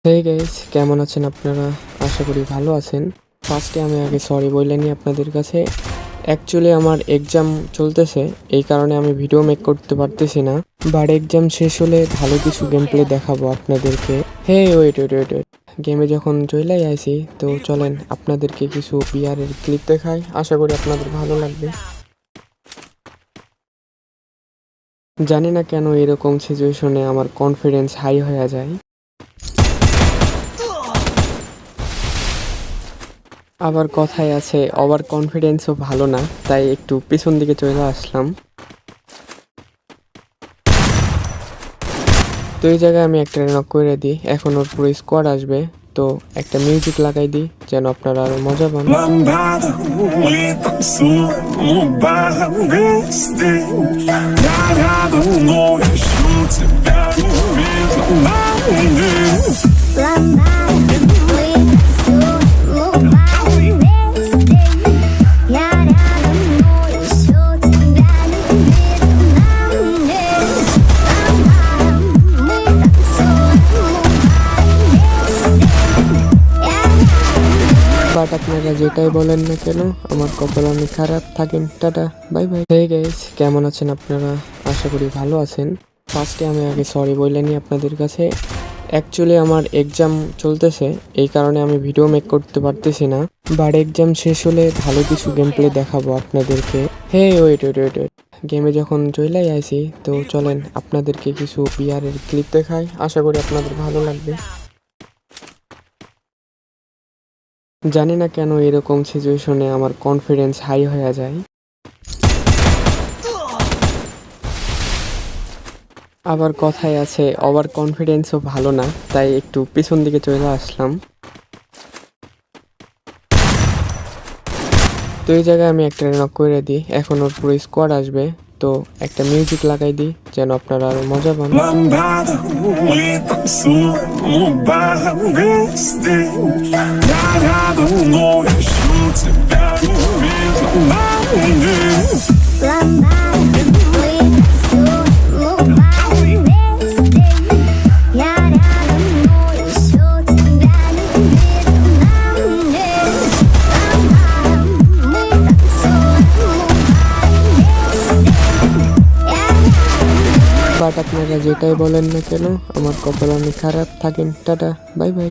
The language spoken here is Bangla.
হেই গাইস, কেমন আছেন আপনারা? আশা করি ভালো আছেন। ফার্স্টে আমি আগে সরি বলে নিই আপনাদের কাছে। অ্যাকচুয়ালি আমার এক্সাম চলতেছে, এই কারণে আমি ভিডিও মেক করতে পারতেছি না। বাট এক্সাম শেষ হলে ভালো কিছু গেম প্লে দেখাবো আপনাদেরকে। ওয়েট, গেমে যখন চলেই আইছি তো চলেন আপনাদেরকে কিছু বিয়ারের ক্লিপ দেখাই। আশা করি আপনাদের ভালো লাগবে। জানি না কেন এরকম সিচুয়েশনে আমার কনফিডেন্স হাই হয়ে যায়। আবার কথায় আছে ওভার কনফিডেন্সও ভালো না, তাই একটু পিছন দিকে চলে আসলাম। তো এই জায়গায় আমি একটা নক করে দিই। এখন ওর পুরো স্কোয়াড আসবে, তো একটা মিউজিক লাগাই দিই যেন আপনারা আরো মজা পান। বাট আপনারা যেটাই বলেন না কেন, আমার কপাল অনেক খারাপ। থাকেন, tata, bye bye. Hey guys, কেমন আছেন আপনারা? আশা করি ভালো আছেন। ফার্স্টে আমি আগে সরি বলে নিই আপনাদের কাছে। অ্যাকচুয়ালি আমার এক্সাম চলতেছে, এই কারণে আমি ভিডিও মেক করতে পারতেছি না। বাট এক্সাম শেষ হলে ভালো কিছু গেম প্লে দেখাবো আপনাদেরকে। ওয়েট, গেমে যখন চলেই আইছি তো চলেন আপনাদেরকে কিছু বিয়ারের ক্লিপ দেখাই। আশা করি আপনাদের ভালো লাগবে। জানি না কেন এরকম সিচুয়েশনে আমার কনফিডেন্স হাই হয়ে যায়। আবার কথায় আছে ওভার কনফিডেন্সও ভালো না, তাই একটু পিছন দিকে চলে আসলাম। তো এই জায়গায় আমি একটা নক করে দিই। এখন ওর পুরো স্কোয়াড আসবে, তো একটা মিউজিক লাগাই দিই যেন আপনারা আরো মজা পান। বাট আপনারা যেটাই বলেন না কেন, আমার কপাল অনেক খারাপ। থাকেন, টাটা, বাই বাই।